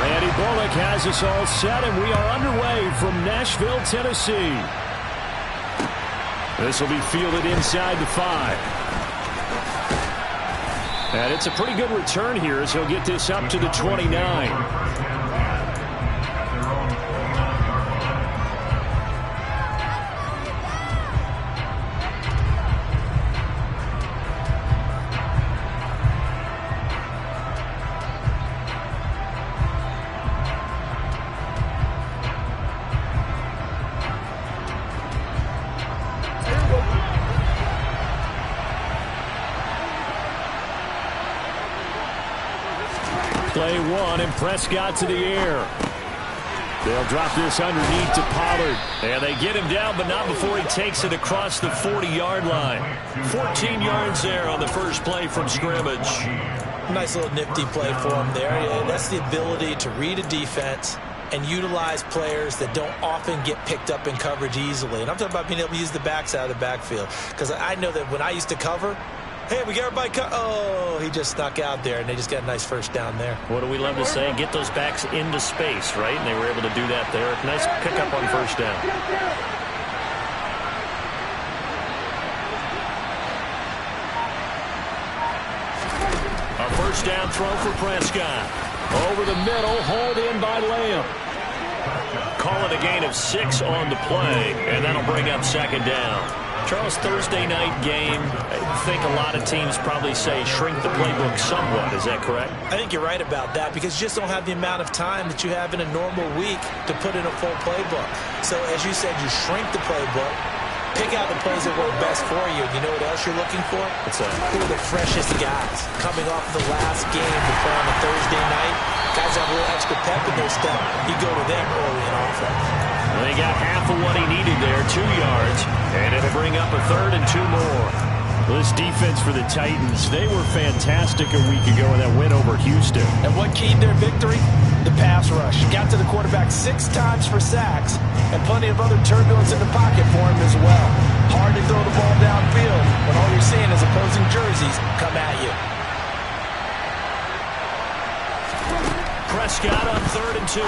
And Ebola has us all set, and we are underway from Nashville, Tennessee. This will be fielded inside the 5. And it's a pretty good return here as he'll get this up to the 29. Play 1, and Prescott to the air. They'll drop this underneath to Pollard. And they get him down, but not before he takes it across the 40-yard line. 14 yards there on the first play from scrimmage. Nice little nifty play for him there. Yeah, that's the ability to read a defense and utilize players that don't often get picked up in coverage easily. And I'm talking about being able to use the backside of the backfield. Because I know that when I used to cover, hey, we got everybody oh, he just snuck out there, and they just got a nice first down there. What do we love to say? Get those backs into space, right? And they were able to do that there. Nice pickup on first down. A first down throw for Prescott. Over the middle, hauled in by Lamb. Call it a gain of 6 on the play, and that'll bring up second down. Charles, Thursday night game, I think a lot of teams probably say shrink the playbook somewhat. Is that correct? I think you're right about that because you just don't have the amount of time that you have in a normal week to put in a full playbook. So, as you said, you shrink the playbook, pick out the plays that work best for you. You know what else you're looking for? What's that? Who are the freshest guys coming off the last game to play on a Thursday night? Guys have a little extra pep in their step. You go to them early in offense. Well, they got half of what he needed there, 2 yards, and it'll bring up a 3rd and 2 more. Well, this defense for the Titans, they were fantastic a week ago in that win over Houston. And what keyed their victory? The pass rush. Got to the quarterback 6 times for sacks, and plenty of other turbulence in the pocket for him as well. Hard to throw the ball downfield when all you're seeing is opposing jerseys come at you. Prescott on 3rd and 2.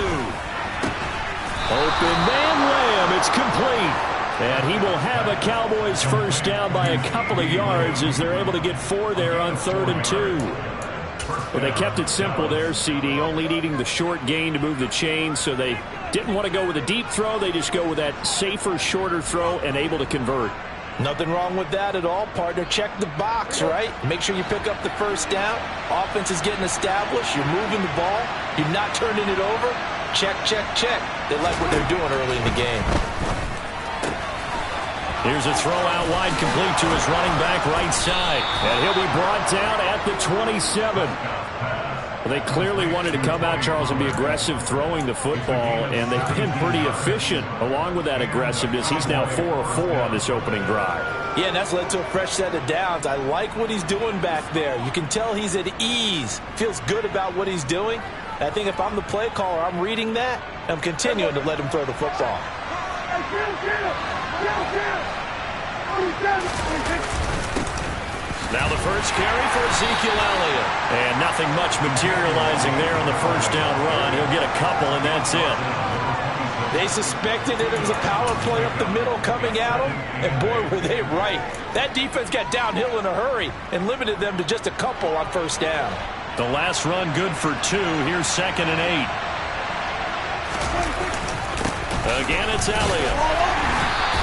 Open man, Lamb. It's complete. And he will have a Cowboys first down by a couple of yards as they're able to get 4 there on 3rd and 2. Well, they kept it simple there, CD, only needing the short gain to move the chain, so they didn't want to go with a deep throw. They just go with that safer, shorter throw and able to convert. Nothing wrong with that at all, partner. Check the box, right? Make sure you pick up the first down. Offense is getting established. You're moving the ball. You're not turning it over. Check, check, check. They like what they're doing early in the game. Here's a throw out wide, complete to his running back right side. And he'll be brought down at the 27. Well, they clearly wanted to come out, Charles, and be aggressive throwing the football, and they've been pretty efficient along with that aggressiveness. He's now 4 of 4 on this opening drive. Yeah, and that's led to a fresh set of downs. I like what he's doing back there. You can tell he's at ease, feels good about what he's doing. I think if I'm the play caller, I'm reading that, and I'm continuing to let him throw the football. Now the first carry for Ezekiel Elliott. And nothing much materializing there on the first down run. He'll get a couple, and that's it. They suspected that it was a power play up the middle coming at them, and boy, were they right. That defense got downhill in a hurry and limited them to just a couple on first down. The last run good for 2. Here's 2nd and 8. Again, it's Elliott.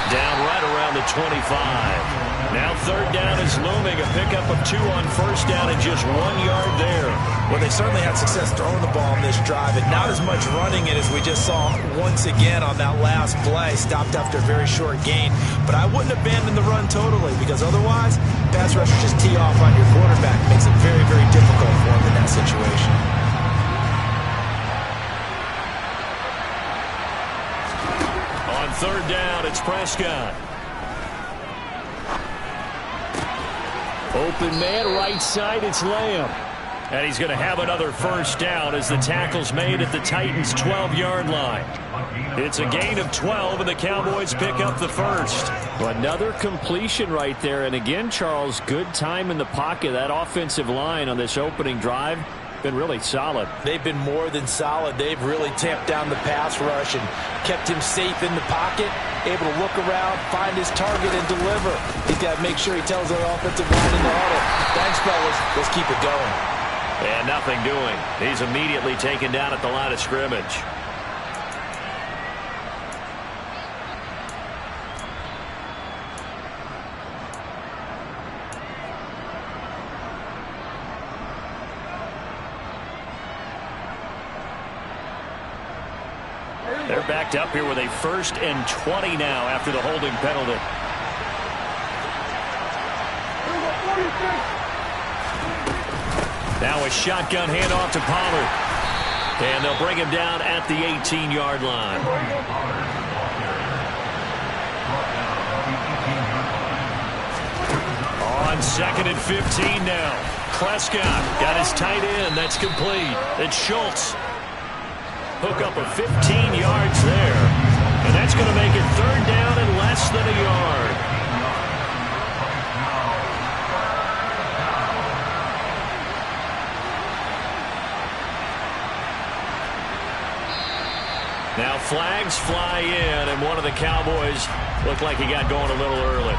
Down right around the 25. Now 3rd down is looming. A pickup of 2 on first down and just 1 yard there. Well, they certainly had success throwing the ball on this drive, and not as much running it as we just saw once again on that last play. Stopped after a very short gain. But I wouldn't abandon the run totally, because otherwise, pass rushers just tee off on your quarterback. Makes it very, very difficult for him in that situation. On 3rd down, it's Prescott. Open man, right side, it's Lamb. And he's going to have another first down as the tackle's made at the Titans' 12-yard line. It's a gain of 12, and the Cowboys pick up the first. Another completion right there. And again, Charles, good time in the pocket. That offensive line on this opening drive been really solid. They've been more than solid. They've really tamped down the pass rush and kept him safe in the pocket, able to look around, find his target, and deliver. He's got to make sure he tells the offensive line in the huddle, thanks, fellas. Let's keep it going. And nothing doing. He's immediately taken down at the line of scrimmage. They're backed up here with a 1st and 20 now after the holding penalty. Now a shotgun handoff to Pollard. And they'll bring him down at the 18-yard line. On 2nd and 15 now. Prescott got his tight end. That's complete. It's Schultz. Hook up of 15 yards there. And that's going to make it 3rd down and less than a yard. Now flags fly in, and one of the Cowboys looked like he got going a little early.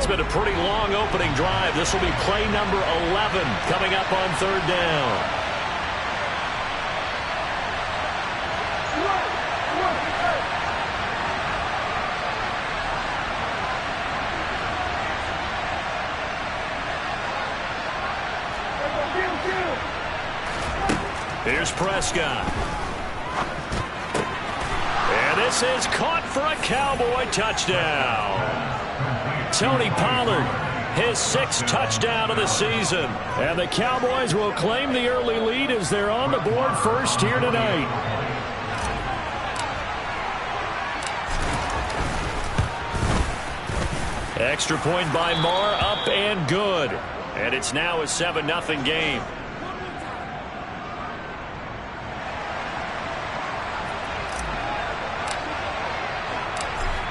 Been a pretty long opening drive. This will be play number 11 coming up on 3rd down. Here's Prescott. And this is caught for a Cowboy touchdown. Tony Pollard, his 6th touchdown of the season. And the Cowboys will claim the early lead as they're on the board first here tonight. Extra point by Marr, up and good. And it's now a 7-0 game.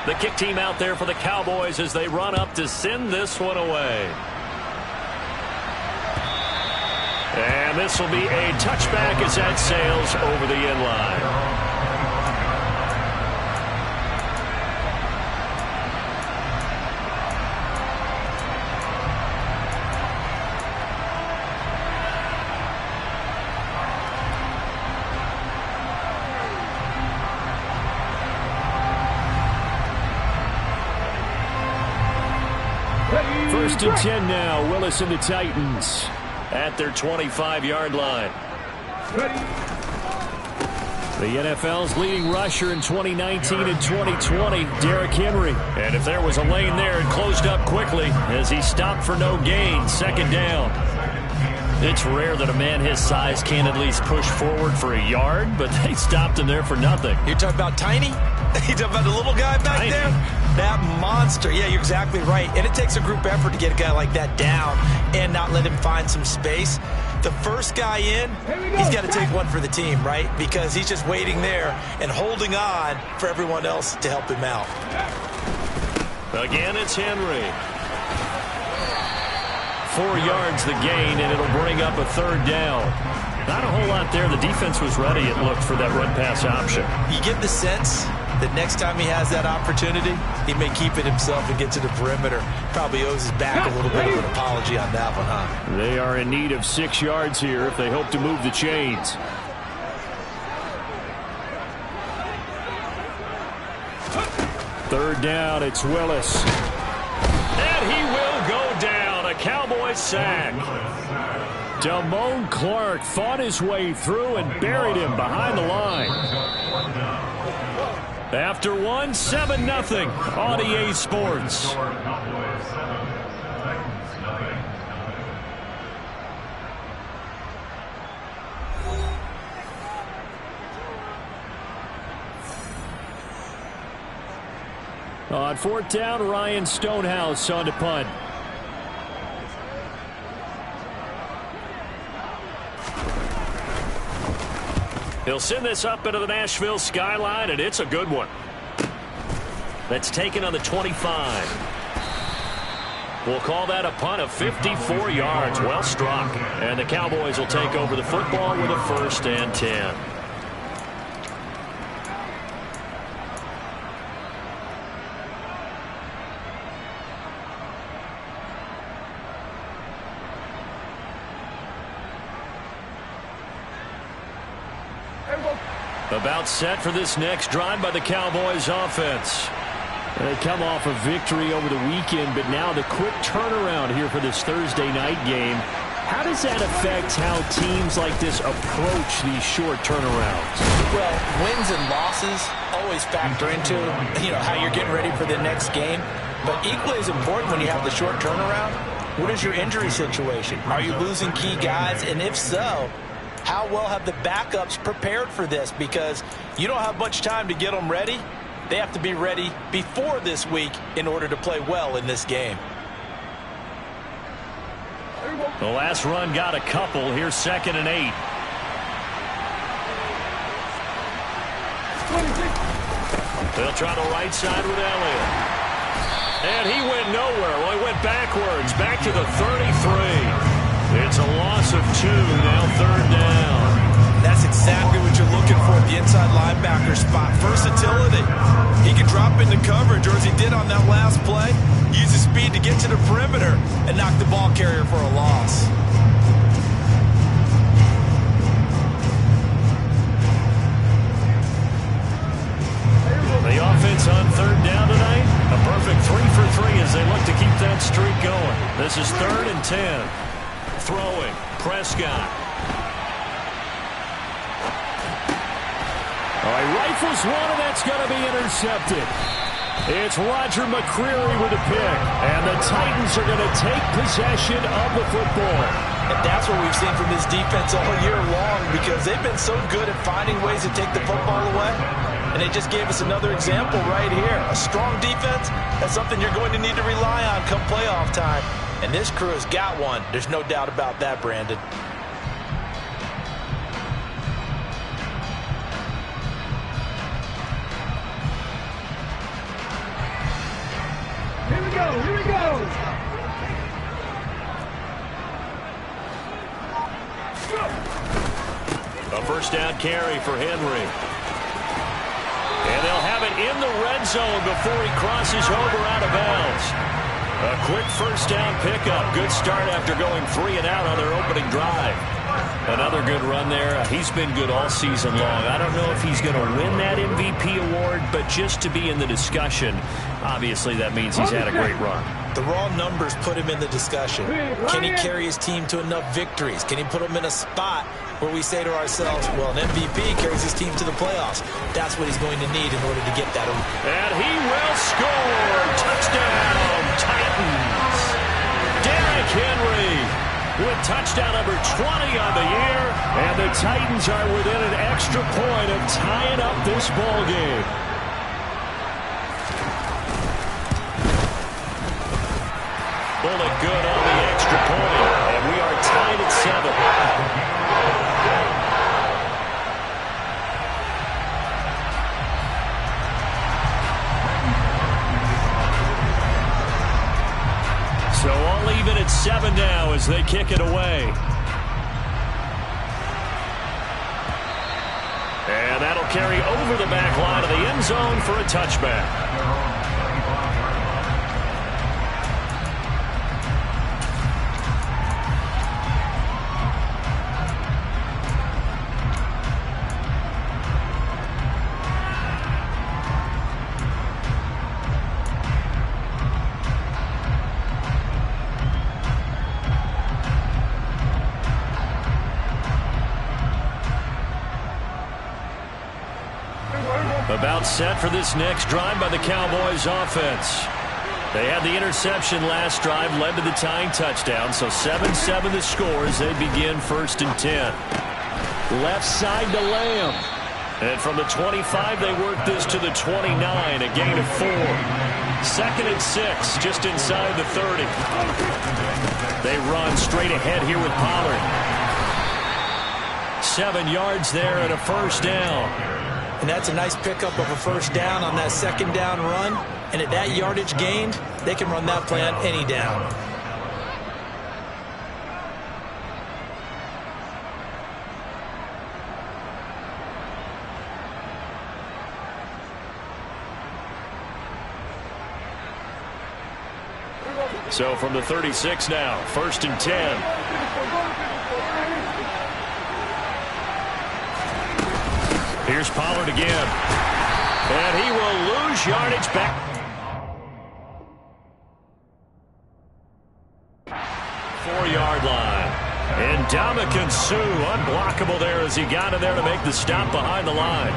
The kick team out there for the Cowboys as they run up to send this one away. And this will be a touchback as that sails over the end line. First and 10 now. Willis and the Titans at their 25-yard line. The NFL's leading rusher in 2019 and 2020, Derrick Henry. And if there was a lane there, it closed up quickly as he stopped for no gain. 2nd down. It's rare that a man his size can at least push forward for a yard, but they stopped him there for nothing. You're talking about Tiny? You're talking about the little guy back there? That monster. Yeah, you're exactly right. And it takes a group effort to get a guy like that down and not let him find some space. The first guy in, he's got to take one for the team, right? Because he's just waiting there and holding on for everyone else to help him out. Again, it's Henry. 4 yards the gain, and it'll bring up a 3rd down. Not a whole lot there. The defense was ready, it looked, for that run-pass option. You get the sense that next time he has that opportunity, he may keep it himself and get to the perimeter. Probably owes his back a little bit of an apology on that one, huh? They are in need of 6 yards here if they hope to move the chains. Third down, it's Willis. And he will go down. A Cowboy sack. Damone Clark fought his way through and buried him behind the line. After one, 7-0 on EA Sports. On 4th down, Ryan Stonehouse on to punt. He'll send this up into the Nashville skyline, and it's a good one. That's taken on the 25. We'll call that a punt of 54 yards. Well struck. And the Cowboys will take over the football with a 1st and 10. About set for this next drive by the Cowboys offense. They come off a victory over the weekend, but now the quick turnaround here for this Thursday night game. How does that affect how teams like this approach these short turnarounds? Well, wins and losses always factor into, how you're getting ready for the next game. But equally as important when you have the short turnaround, what is your injury situation? Are you losing key guys? And if so, how well have the backups prepared for this? Because you don't have much time to get them ready. They have to be ready before this week in order to play well in this game. The last run got a couple. Here's 2nd and 8. They'll try the right side with Elliott. And he went nowhere. Well, he went backwards, back to the 33. It's a loss of 2, now 3rd down. That's exactly what you're looking for at the inside linebacker spot. Versatility. He can drop into coverage, or as he did on that last play, use his speed to get to the perimeter and knock the ball carrier for a loss. The offense on 3rd down tonight, a perfect 3 for 3 as they look to keep that streak going. This is 3rd and 10. Throwing, Prescott. All right, rifles one, and that's going to be intercepted. It's Roger McCreary with a pick, and the Titans are going to take possession of the football. And that's what we've seen from this defense all year long, because they've been so good at finding ways to take the football away. And they just gave us another example right here. A strong defense, that's something you're going to need to rely on come playoff time. And this crew has got one. There's no doubt about that, Brandon. Here we go, here we go. A 1st down carry for Henry. And they'll have it in the red zone before he crosses over out of bounds. A quick 1st down pickup. Good start after going 3 and out on their opening drive. Another good run there. He's been good all season long. I don't know if he's going to win that MVP award, but just to be in the discussion, obviously that means he's had a great run. The raw numbers put him in the discussion. Can he carry his team to enough victories? Can he put them in a spot where we say to ourselves, well, an MVP carries his team to the playoffs. That's what he's going to need in order to get that. And he will score. Touchdown, Titans. Derrick Henry with touchdown number 20 on the year. And the Titans are within an extra point of tying up this ball game. Bullet good on the extra point. And we are tied at 7. So all even at 7 now as they kick it away. And that'll carry over the back line of the end zone for a touchback. About set for this next drive by the Cowboys offense. They had the interception last drive, led to the tying touchdown, so 7-7 the score as they begin 1st and 10. Left side to Lamb. And from the 25, they work this to the 29, a gain of 4. 2nd and 6, just inside the 30. They run straight ahead here with Pollard. 7 yards there and a first down. And that's a nice pickup of a first down on that second down run. And at that yardage gained, they can run that play on any down. So from the 36 now, 1st and 10. Here's Pollard again. And he will lose yardage back. 4-yard line. And Ndamukong Suh unblockable there as he got in there to make the stop behind the line.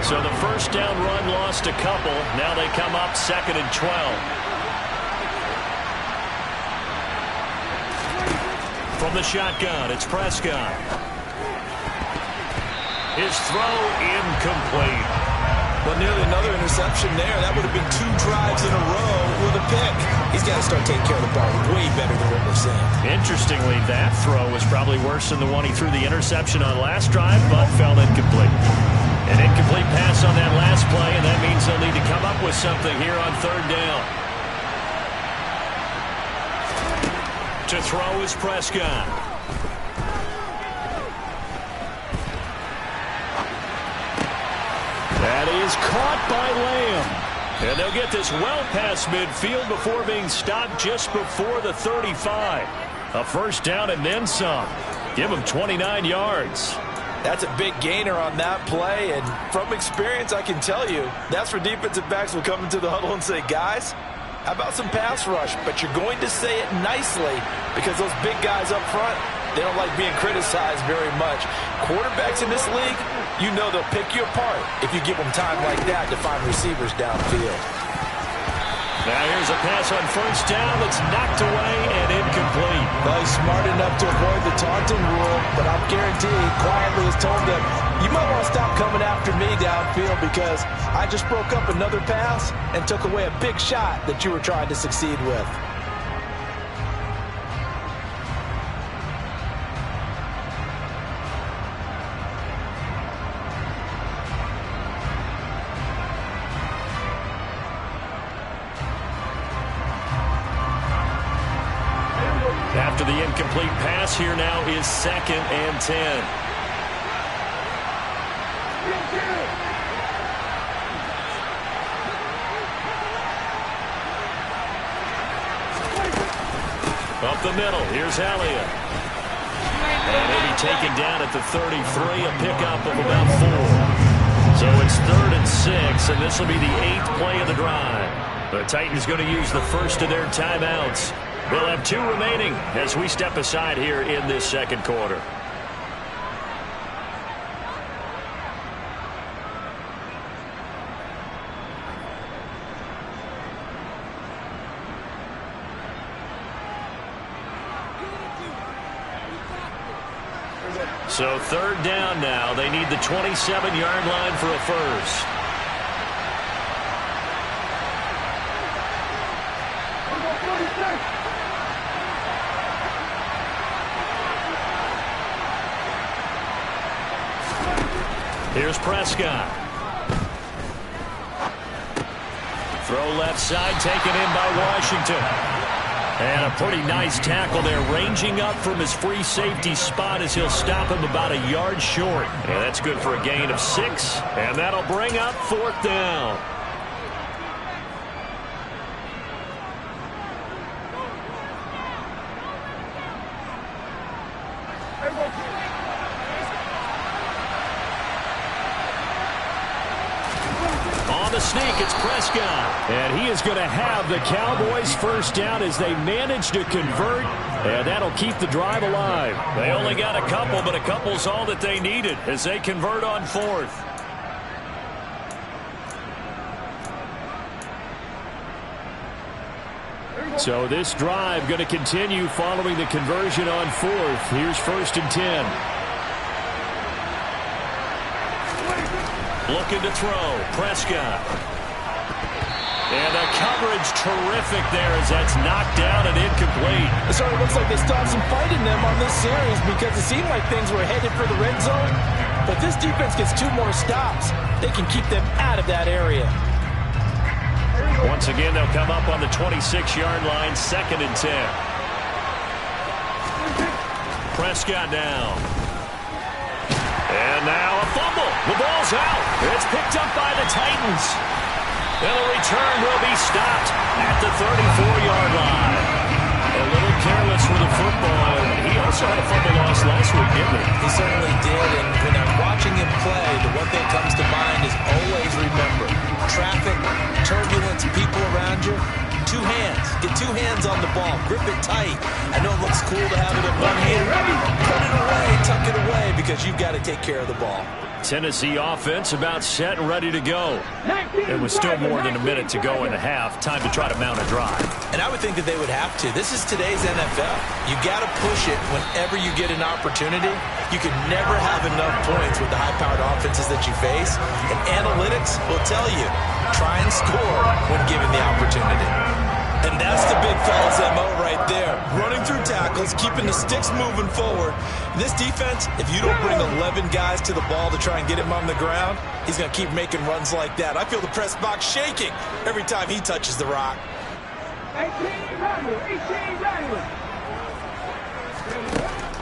So the first down run lost a couple. Now they come up 2nd and 12. From the shotgun, it's Prescott. His throw incomplete. But nearly another interception there. That would have been 2 drives in a row with a pick. He's got to start taking care of the ball way better than what we're seeing. Interestingly, that throw was probably worse than the one he threw the interception on last drive, but fell incomplete. An incomplete pass on that last play, and that means they'll need to come up with something here on 3rd down. To throw is Prescott. That is caught by Lamb. And they'll get this well past midfield before being stopped just before the 35. A first down and then some. Give them 29 yards. That's a big gainer on that play, and from experience, I can tell you, that's where defensive backs will come into the huddle and say, guys, how about some pass rush? But you're going to say it nicely because those big guys up front, they don't like being criticized very much. Quarterbacks in this league, you know they'll pick you apart if you give them time like that to find receivers downfield. Now here's a pass on 1st down that's knocked away and incomplete. Well, he's smart enough to avoid the taunting rule, but I'm guaranteed quietly has told them, you might want to stop coming after me downfield because I just broke up another pass and took away a big shot that you were trying to succeed with. After the incomplete pass, here now is 2nd and 10. Up the middle, here's Elliott. And he'll be taken down at the 33, a pickup of about 4. So it's 3rd and 6, and this will be the 8th play of the drive. The Titans going to use the first of their timeouts. We'll have 2 remaining as we step aside here in this 2nd quarter. So 3rd down now. They need the 27-yard line for a first. Here's Prescott. Throw left side, taken in by Washington. And a pretty nice tackle there, ranging up from his free safety spot as he'll stop him about a yard short. And that's good for a gain of 6, and that'll bring up 4th down. On the sneak, it's Prescott. And he is going to have the Cowboys first down as they manage to convert. And that'll keep the drive alive. They only got a couple, but a couple's all that they needed as they convert on 4th. So this drive going to continue following the conversion on 4th. Here's 1st and 10. Looking to throw. Prescott. And the coverage terrific there as that's knocked down and incomplete. It certainly looks like they still have some fight in them on this series because it seemed like things were headed for the red zone. But this defense gets 2 more stops. They can keep them out of that area. Once again, they'll come up on the 26-yard line, 2nd and 10. Prescott now. And now a fumble. The ball's out. It's picked up by the Titans. And the return will be stopped at the 34-yard line. A little careless with the football. He also had a fumble loss last week, didn't he? He certainly did, and when I'm watching him play, the one thing comes to mind is always remember, traffic, turbulence, people around you, 2 hands. Get 2 hands on the ball. Grip it tight. I know it looks cool to have it in one hand. Put it away, tuck it away, because you've got to take care of the ball. Tennessee offense about set and ready to go. It was still more than a minute to go in the half. Time to try to mount a drive. And I would think that they would have to. This is today's NFL. You got to push it whenever you get an opportunity. You can never have enough points with the high-powered offenses that you face. And analytics will tell you, try and score when given the opportunity. And that's the big fella's MO right there. Running through tackles, keeping the sticks moving forward. This defense, if you don't bring 11 guys to the ball to try and get him on the ground, he's going to keep making runs like that. I feel the press box shaking every time he touches the rock. 18 Randall.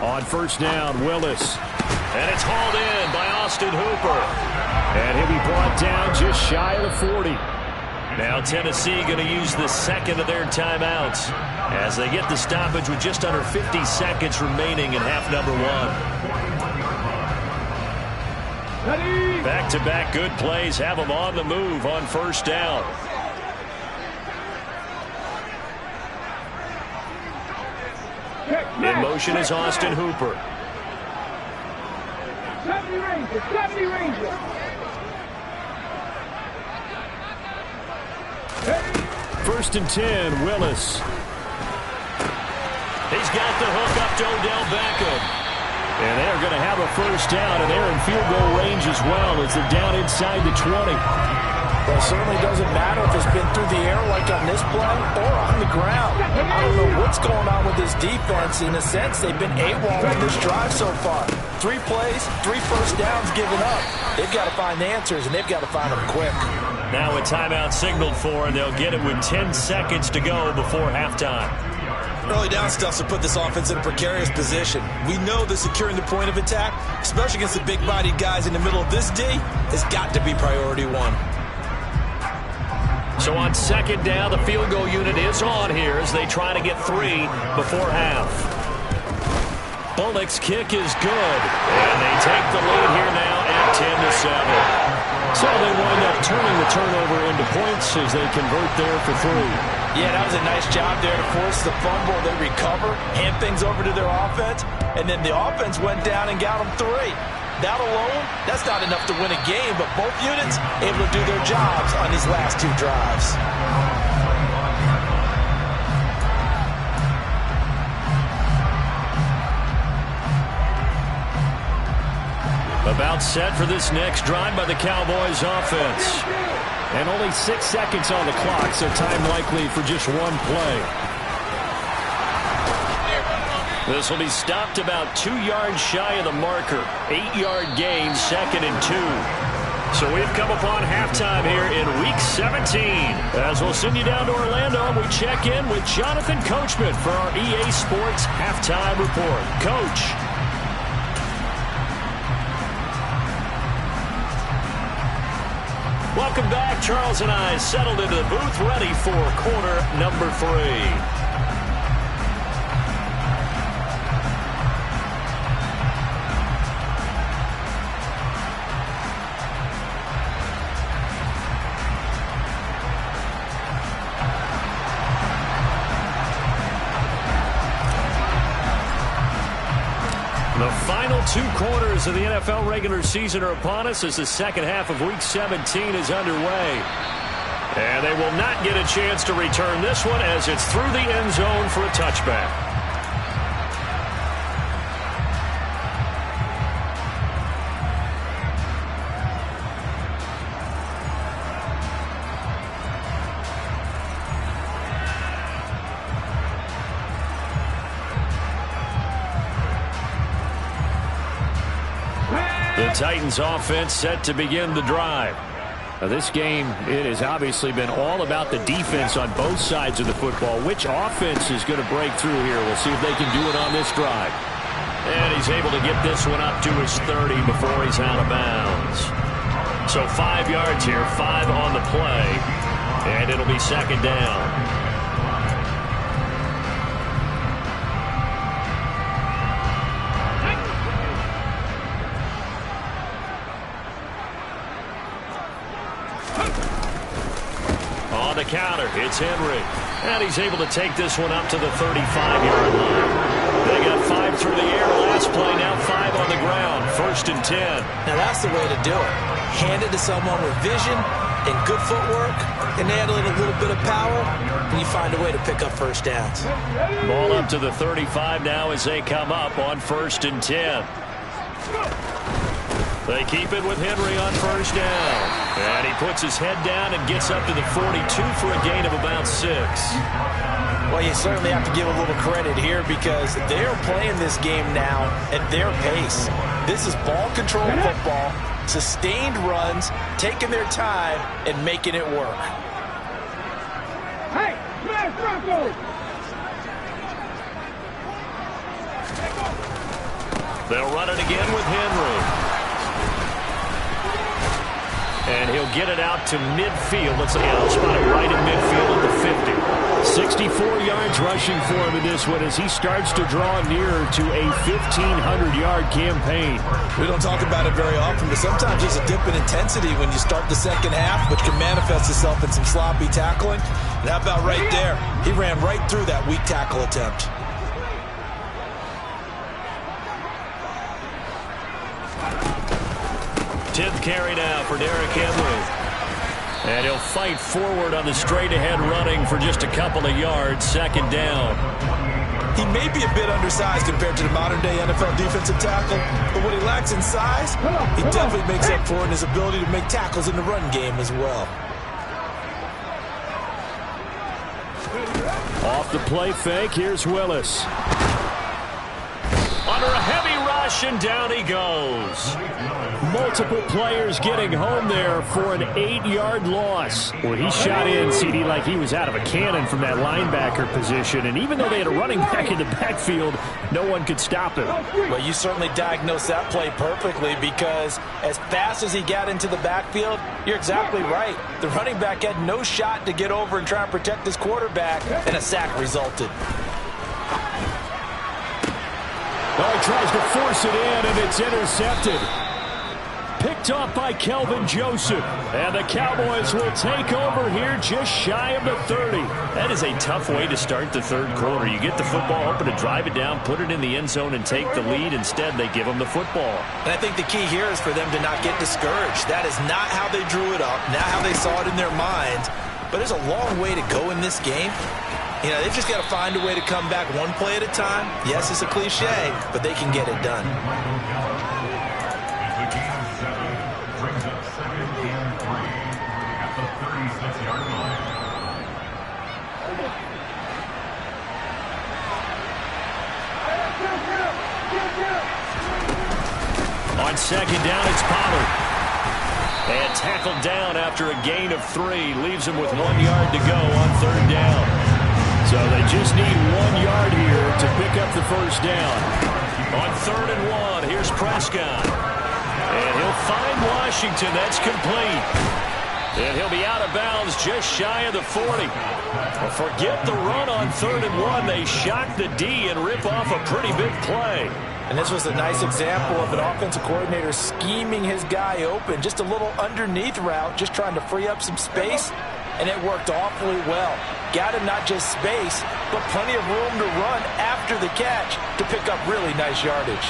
On first down, Willis. And it's hauled in by Austin Hooper. And he'll be brought down just shy of the 40. Now Tennessee going to use the second of their timeouts as they get the stoppage with just under 50 seconds remaining in half number 1. Back-to-back good plays have them on the move on first down. In motion is Austin Hooper. 70 Ranger. First and 10, Willis. He's got the hook up to Odell Beckham. And they're going to have a first down, and they're in field goal range as well as they're down inside the 20. Well, it certainly doesn't matter if it's been through the air like on this play or on the ground. I don't know what's going on with this defense. In a sense, they've been AWOL on this drive so far. 3 plays, 3 first downs given up. They've got to find answers, and they've got to find them quick. Now a timeout signaled for, and they'll get it with 10 seconds to go before halftime. Early down stuff to put this offense in a precarious position. We know that securing the point of attack, especially against the big-bodied guys in the middle of this D, has got to be priority 1. So on second down, the field goal unit is on here as they try to get 3 before half. Bullock's kick is good, and they take the lead here now at 10-7. So they wind up turning the turnover into points as they convert there for 3. Yeah, that was a nice job there to force the fumble. They recover, hand things over to their offense, and then the offense went down and got them 3. That alone, that's not enough to win a game, but both units able to do their jobs on these last 2 drives. About set for this next drive by the Cowboys offense. And only 6 seconds on the clock, so time likely for just 1 play. This will be stopped about 2 yards shy of the marker. 8-yard gain, 2nd and 2. So we've come upon halftime here in Week 17. As we'll send you down to Orlando, we check in with Jonathan Coachman for our EA Sports Halftime Report. Coach. Welcome back. Charles and I settled into the booth ready for quarter number 3. The final 2 quarters of the NFL regular season are upon us as the second half of Week 17 is underway. And they will not get a chance to return this one as it's through the end zone for a touchback. The Titans offense set to begin the drive. Now this game, it has obviously been all about the defense on both sides of the football. Which offense is going to break through here? We'll see if they can do it on this drive. And he's able to get this one up to his 30 before he's out of bounds. So 5 yards here, 5 on the play, and it'll be second down. On the counter, it's Henry. And he's able to take this one up to the 35-yard line. They got 5 through the air last play, now 5 on the ground. 1st and 10. Now that's the way to do it. Hand it to someone with vision and good footwork, and add a little bit of power, and you find a way to pick up first downs. Ball up to the 35 now as they come up on 1st and 10. They keep it with Henry on 1st down. And he puts his head down and gets up to the 42 for a gain of about 6. Well, you certainly have to give a little credit here because they're playing this game now at their pace. This is ball control football, sustained runs, taking their time, and making it work. Hey, smash Broncos! They'll run it again with Henry. And he'll get it out to midfield. Let's spot it right in midfield at the 50. 64 yards rushing for him in this one as he starts to draw nearer to a 1,500-yard campaign. We don't talk about it very often, but sometimes there's a dip in intensity when you start the second half, which can manifest itself in some sloppy tackling. And how about right there? He ran right through that weak tackle attempt. Tenth carry now for Derrick Henry. And he'll fight forward on the straight-ahead running for just a couple of yards. 2nd down. He may be a bit undersized compared to the modern-day NFL defensive tackle, but what he lacks in size, he definitely makes up for in his ability to make tackles in the run game as well. Off the play fake, here's Willis. Under a heavy rush, and down he goes. Multiple players getting home there for an 8-yard loss. Well, he shot in, CD, like he was out of a cannon from that linebacker position. And even though they had a running back in the backfield, no one could stop him. Well, you certainly diagnosed that play perfectly because as fast as he got into the backfield, you're exactly right. The running back had no shot to get over and try and protect his quarterback, and a sack resulted. Oh, he tries to force it in, and it's intercepted. Picked off by Kelvin Joseph. And the Cowboys will take over here just shy of the 30. That is a tough way to start the 3rd quarter. You get the football, hoping to drive it down, put it in the end zone, and take the lead. Instead, they give them the football. And I think the key here is for them to not get discouraged. That is not how they drew it up, not how they saw it in their minds. But there's a long way to go in this game. You know, they've just got to find a way to come back one play at a time. Yes, it's a cliche, but they can get it done. On 2nd down, it's Pollard. And tackled down after a gain of 3. Leaves him with 1 yard to go on 3rd down. So they just need 1 yard here to pick up the 1st down. On 3rd and 1, here's Prescott. And he'll find Washington. That's complete. And he'll be out of bounds just shy of the 40. Well, forget the run on 3rd and 1. They shock the D and rip off a pretty big play. And this was a nice example of an offensive coordinator scheming his guy open. Just a little underneath route, just trying to free up some space. And it worked awfully well. Got him not just space, but plenty of room to run after the catch to pick up really nice yardage.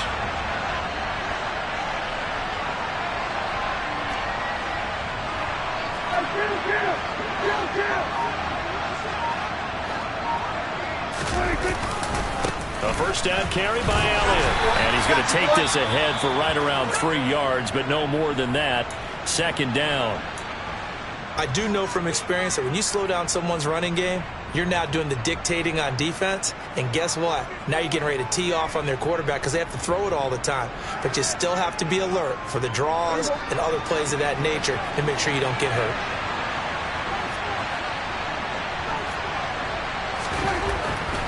A 1st down carry by Elliott. And he's going to take this ahead for right around 3 yards, but no more than that. 2nd down. I do know from experience that when you slow down someone's running game, You're now doing the dictating on defense, and guess what? Now you're getting ready to tee off on their quarterback because they have to throw it all the time. But you still have to be alert for the draws and other plays of that nature to make sure you don't get hurt.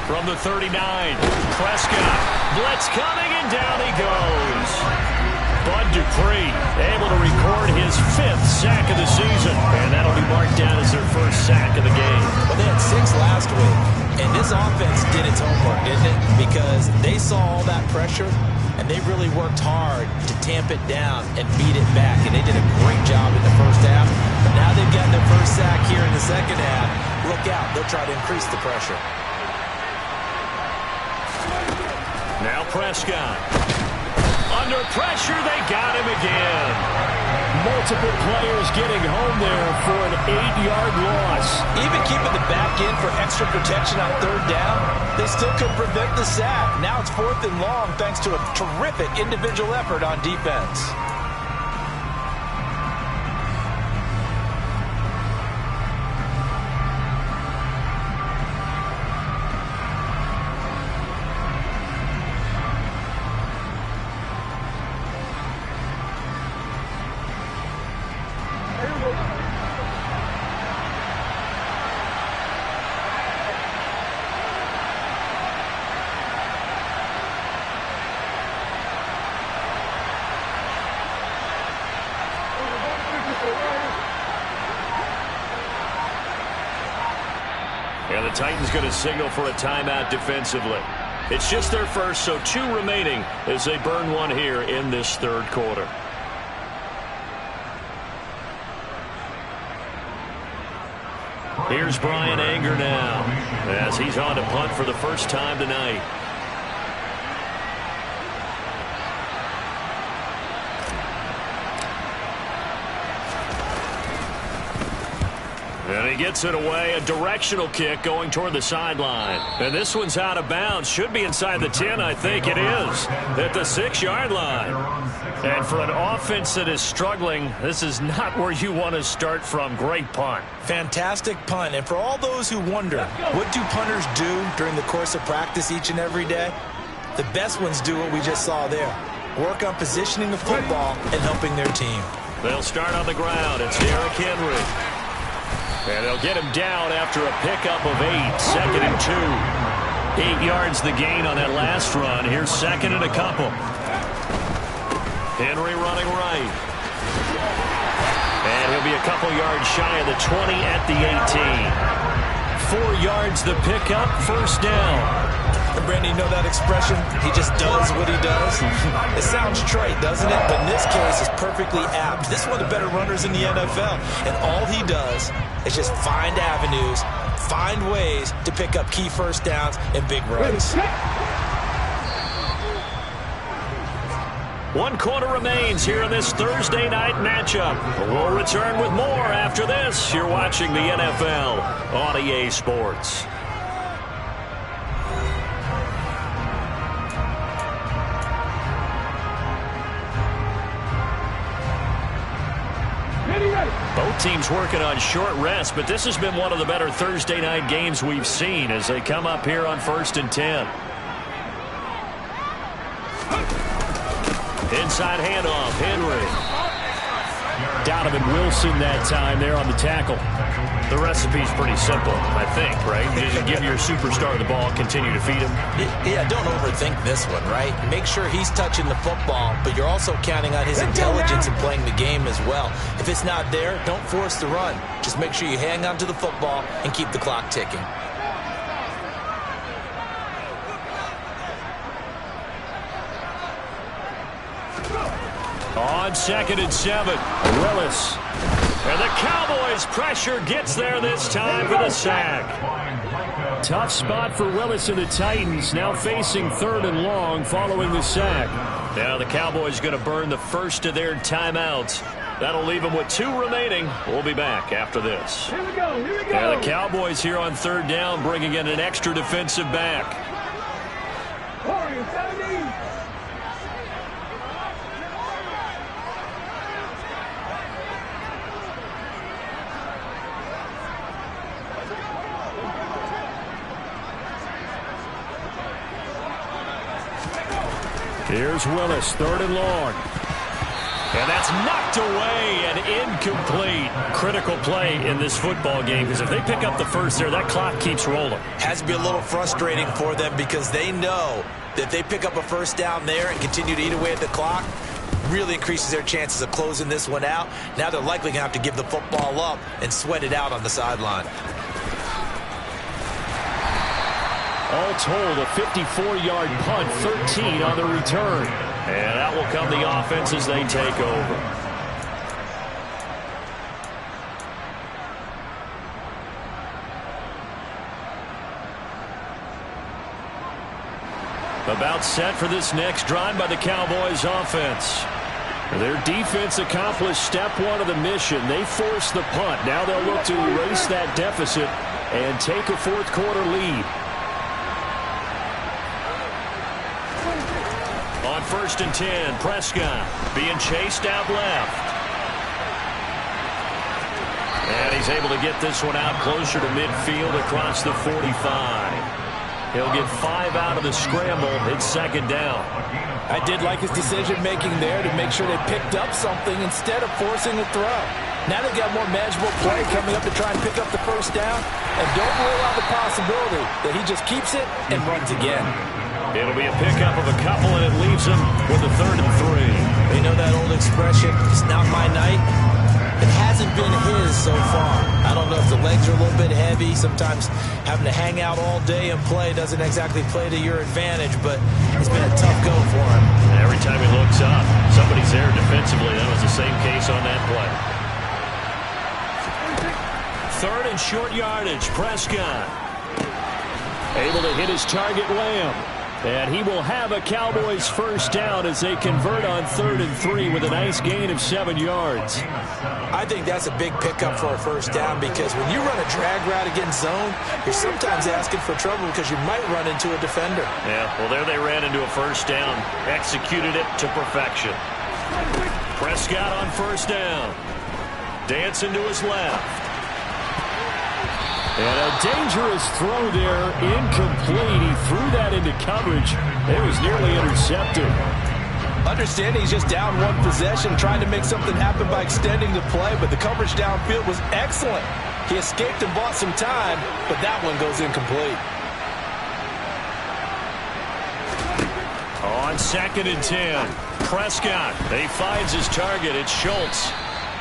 From the 39, Prescott. Blitz coming, and down he goes. Bud Dupree able to record his 5th sack of the season, and that'll be marked down as their first sack of the game. Well, they had 6 last week, and this offense did its homework, didn't it? Because they saw all that pressure, and they really worked hard to tamp it down and beat it back, and they did a great job in the first half. But now they've gotten their first sack here in the second half. Look out, they'll try to increase the pressure. Now Prescott. Under pressure, they got him again. Multiple players getting home there for an 8-yard loss. Even keeping the back end for extra protection on 3rd down, they still could prevent the sack. Now it's 4th and long thanks to a terrific individual effort on defense. And the Titans going to signal for a timeout defensively. It's just their first, so 2 remaining as they burn one here in this 3rd quarter. Here's Brian Anger now as he's on to punt for the first time tonight. And he gets it away, a directional kick going toward the sideline. And this one's out of bounds. Should be inside the 10, I think it is, at the 6-yard line. And for an offense that is struggling, this is not where you want to start from. Great punt. Fantastic punt. And for all those who wonder, what do punters do during the course of practice each and every day? The best ones do what we just saw there. Work on positioning the football and helping their team. They'll start on the ground. It's Derrick Henry. And they'll get him down after a pickup of 8. 2nd and 2. 8 yards the gain on that last run. Here's 2nd and a couple. Henry running right. And he'll be a couple yards shy of the 20 at the 18. 4 yards the pickup. 1st down. And Brandon, you know that expression? He just does what he does. It sounds trite, doesn't it? But in this case, it's perfectly apt. This is one of the better runners in the NFL. And all he does is just find avenues, find ways to pick up key 1st downs and big runs. 1 quarter remains here in this Thursday night matchup. We'll return with more after this. You're watching the NFL on EA Sports. Both teams working on short rest, but this has been one of the better Thursday night games we've seen as they come up here on 1st and 10. Inside handoff, Henry. Donovan Wilson that time there on the tackle. The recipe's pretty simple, I think, right? You just give your superstar the ball, continue to feed him. Yeah, don't overthink this one, right? Make sure he's touching the football, but you're also counting on his intelligence in playing the game as well. If it's not there, don't force the run. Just make sure you hang on to the football and keep the clock ticking. On 2nd and 7, Willis. And the Cowboys' pressure gets there this time for the sack. Tough spot for Willis and the Titans, now facing 3rd and long following the sack. Now the Cowboys going to burn the first of their timeouts. That'll leave them with 2 remaining. We'll be back after this. Here we go. Now the Cowboys here on 3rd down, bringing in an extra defensive back. Warriors, 17. Here's Willis, 3rd and long. And that's knocked away and incomplete. Critical play in this football game, because if they pick up the first there, that clock keeps rolling. Has to be a little frustrating for them because they know that if they pick up a first down there and continue to eat away at the clock, really increases their chances of closing this one out. Now they're likely going to have to give the football up and sweat it out on the sideline. All told, a 54-yard punt, 13 on the return. And out will come the offense as they take over. About set for this next drive by the Cowboys offense. Their defense accomplished step 1 of the mission. They forced the punt. Now they'll look to erase that deficit and take a 4th quarter lead. On 1st and 10, Prescott being chased out left. And he's able to get this one out closer to midfield across the 45. He'll get 5 out of the scramble. It's 2nd down. I did like his decision-making there to make sure they picked up something instead of forcing a throw. Now they've got more manageable play coming up to try and pick up the first down. And don't rule out the possibility that he just keeps it and runs again. It'll be a pickup of a couple, and it leaves him with a 3rd and 3. You know that old expression, it's not my night? It hasn't been his so far. I don't know if the legs are a little bit heavy. Sometimes having to hang out all day and play doesn't exactly play to your advantage, but it's been a tough go for him. And every time he looks up, somebody's there defensively. That was the same case on that play. 3rd and short yardage, Prescott. Able to hit his target, Lamb. And he will have a Cowboys first down as they convert on 3rd and 3 with a nice gain of 7 yards. I think that's a big pickup for a first down because when you run a drag route against zone, you're sometimes asking for trouble because you might run into a defender. Yeah, well, there they ran into a first down. Executed it to perfection. Prescott on first down. Dancing to his left. And a dangerous throw there, incomplete. He threw that into coverage. It was nearly intercepted. Understanding he's just down 1 possession, trying to make something happen by extending the play, but the coverage downfield was excellent. He escaped and bought some time, but that one goes incomplete. On 2nd and 10, Prescott. He finds his target. It's Schultz.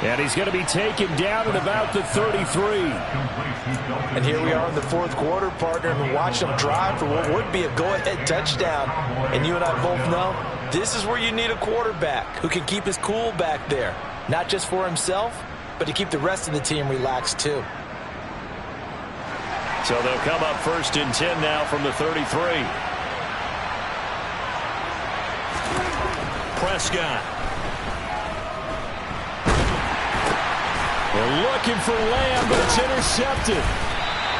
And he's going to be taken down at about the 33. And here we are in the 4th quarter, partner, and watch them drive for what would be a go-ahead touchdown. And you and I both know this is where you need a quarterback who can keep his cool back there. Not just for himself, but to keep the rest of the team relaxed too. So they'll come up 1st and 10 now from the 33. Prescott. They're looking for Lamb, but it's intercepted.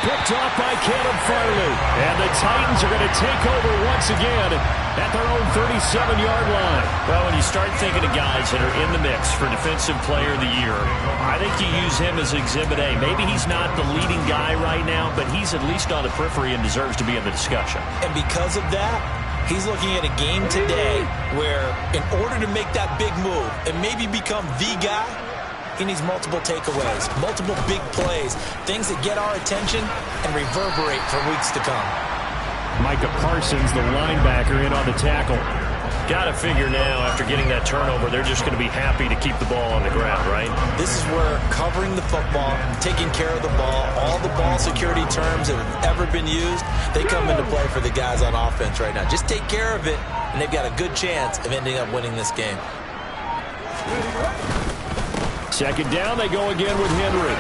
Picked off by Caleb Farley. And the Titans are going to take over once again at their own 37-yard line. Well, when you start thinking of guys that are in the mix for Defensive Player of the Year, I think you use him as Exhibit A. Maybe he's not the leading guy right now, but he's at least on the periphery and deserves to be in the discussion. And because of that, he's looking at a game today where in order to make that big move and maybe become the guy, he needs multiple takeaways, multiple big plays, things that get our attention and reverberate for weeks to come. Micah Parsons, the linebacker, in on the tackle. Got to figure now, after getting that turnover, they're just going to be happy to keep the ball on the ground, right? This is where covering the football, taking care of the ball, all the ball security terms that have ever been used, they come into play for the guys on offense right now. Just take care of it, and they've got a good chance of ending up winning this game. 2nd down, they go again with Henry.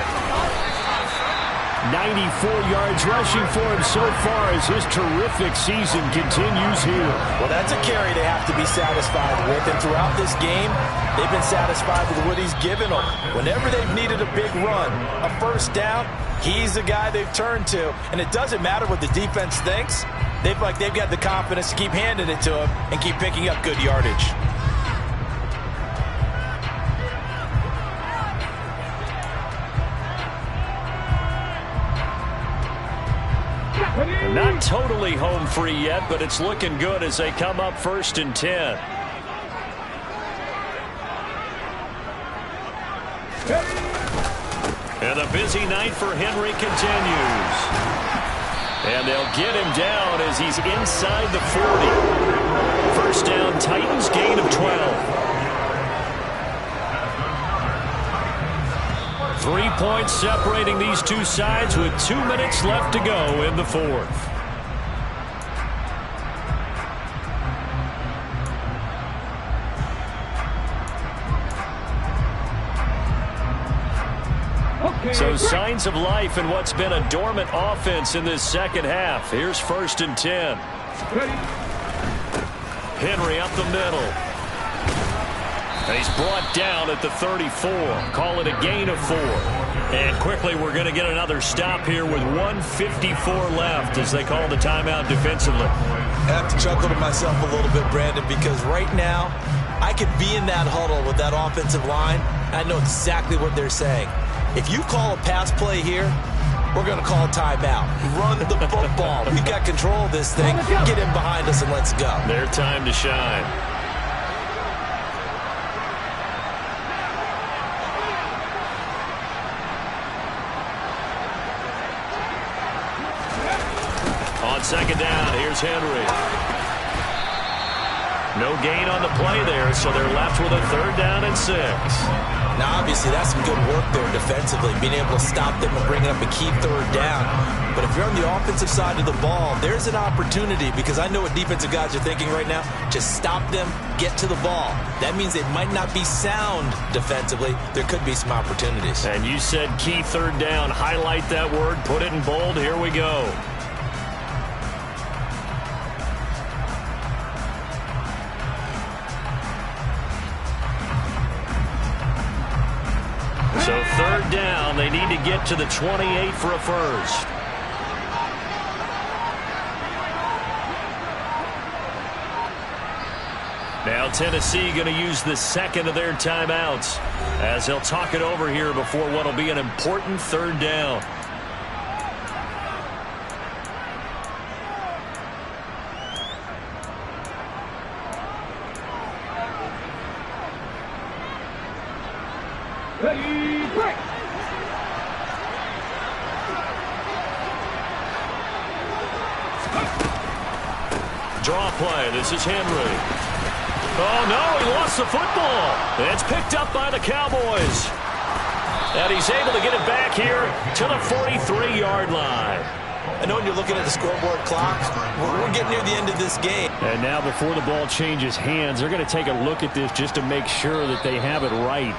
94 yards rushing for him so far as his terrific season continues here. Well, that's a carry they have to be satisfied with. And throughout this game, they've been satisfied with what he's given them. Whenever they've needed a big run, a first down, he's the guy they've turned to. And it doesn't matter what the defense thinks. They've got the confidence to keep handing it to him and keep picking up good yardage. And Not totally home free yet, but it's looking good as they come up 1st and 10. And the busy night for Henry continues. And they'll get him down as he's inside the 40. First down, Titans, gain of 12. 3 points separating these two sides with 2 minutes left to go in the 4th. So signs of life in what's been a dormant offense in this second half. Here's 1st and 10. Henry up the middle. He's brought down at the 34. Call it a gain of 4. And quickly we're going to get another stop here with 1:54 left as they call the timeout defensively. I have to chuckle to myself a little bit, Brandon, because right now I could be in that huddle with that offensive line. I know exactly what they're saying. If you call a pass play here, we're going to call a timeout. Run the football. We've got control of this thing. Get in behind us and let's go. Their time to shine. On second down, here's Henry. No gain on the play there, so they're left with a 3rd down and 6. Now, obviously, that's some good work there defensively, being able to stop them and bring up a key 3rd down. But if you're on the offensive side of the ball, there's an opportunity, because I know what defensive guys are thinking right now. Just stop them, get to the ball. That means it might not be sound defensively. There could be some opportunities. And you said key 3rd down. Highlight that word, put it in bold. Here we go. So 3rd down, they need to get to the 28 for a first. Now Tennessee going to use the second of their timeouts as they'll talk it over here before what will be an important 3rd down. Ready, break. Draw play. This is Henry. Oh, no, he lost the football. It's picked up by the Cowboys. And he's able to get it back here to the 43-yard line. I know when you're looking at the scoreboard clock, we're getting near the end of this game. And now before the ball changes hands, they're going to take a look at this just to make sure that they have it right.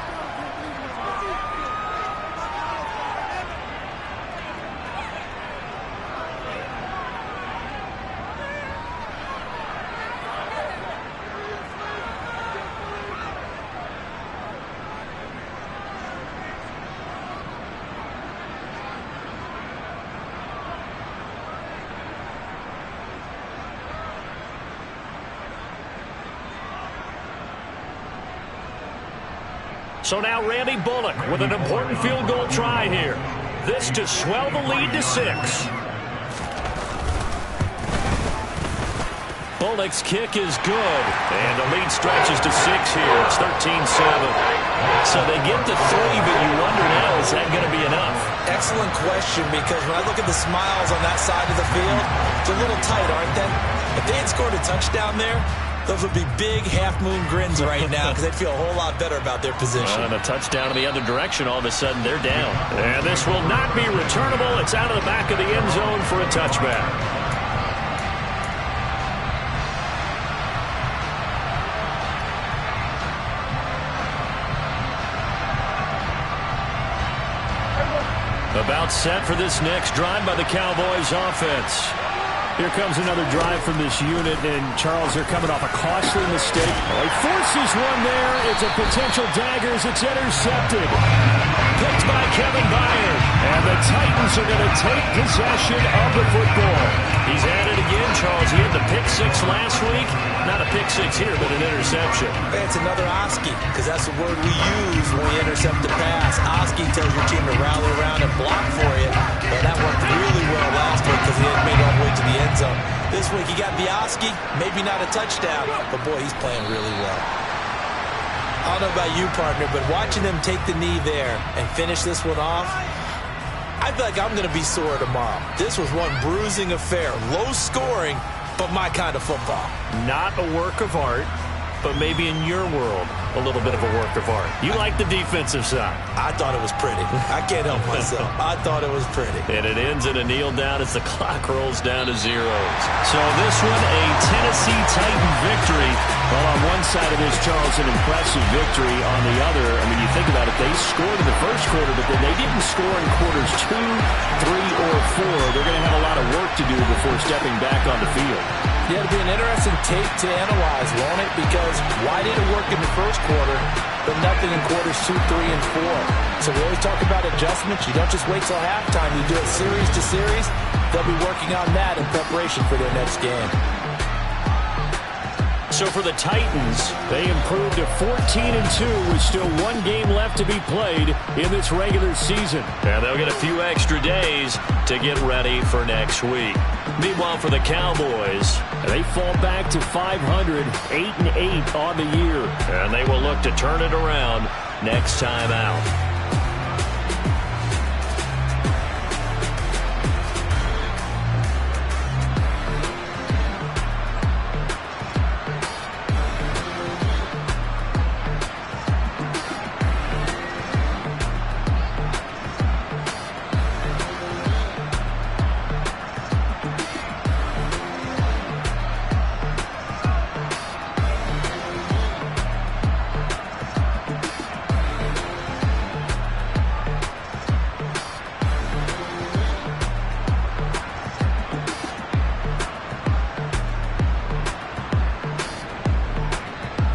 So now Randy Bullock with an important field goal try here. This to swell the lead to 6. Bullock's kick is good. And the lead stretches to 6 here. It's 13-7. So they get to 3, but you wonder now, is that going to be enough? Excellent question, because when I look at the smiles on that side of the field, it's a little tight, aren't they? If they had scored a touchdown there, those would be big half-moon grins right now because they'd feel a whole lot better about their position. And a touchdown in the other direction, all of a sudden they're down. And this will not be returnable. It's out of the back of the end zone for a touchback. About set for this next drive by the Cowboys offense. Here comes another drive from this unit, and Charles, they're coming off a costly mistake. He forces one there. It's a potential dagger as it's intercepted. Picked by Kevin Byard. And the Titans are going to take possession of the football. He's at it again, Charles. He had the pick 6 last week. Not a pick 6 here, but an interception. It's another Oski, because that's the word we use when we intercept the pass. Oski tells your team to rally around and block for you. Well, that worked really well last week because he had made it all the way to the So this week he got Bioski, maybe not a touchdown, but boy, he's playing really well. I don't know about you, partner, but watching them take the knee there and finish this one off, I feel like I'm going to be sore tomorrow. This was one bruising affair. Low scoring, but my kind of football. Not a work of art, but maybe in your world, a little bit of a work of art. You like the defensive side. I thought it was pretty. I can't help myself. I thought it was pretty. And it ends in a kneel down as the clock rolls down to zeros. So this one, a Tennessee Titan victory. Well, on one side of this, Charles, an impressive victory. On the other, I mean, you think about it, they scored in the first quarter, but then they didn't score in quarters 2, 3, or 4. They're going to have a lot of work to do before stepping back on the field. Yeah, it'll be an interesting tape to analyze, won't it? Because why did it work in the first quarter, but nothing in quarters 2, 3, and 4? So we always talk about adjustments. You don't just wait till halftime. You do it series to series. They'll be working on that in preparation for their next game. So for the Titans, they improved to 14-2 with still one game left to be played in this regular season. And they'll get a few extra days to get ready for next week. Meanwhile, for the Cowboys, they fall back to 500, 8-8 on the year. And they will look to turn it around next time out.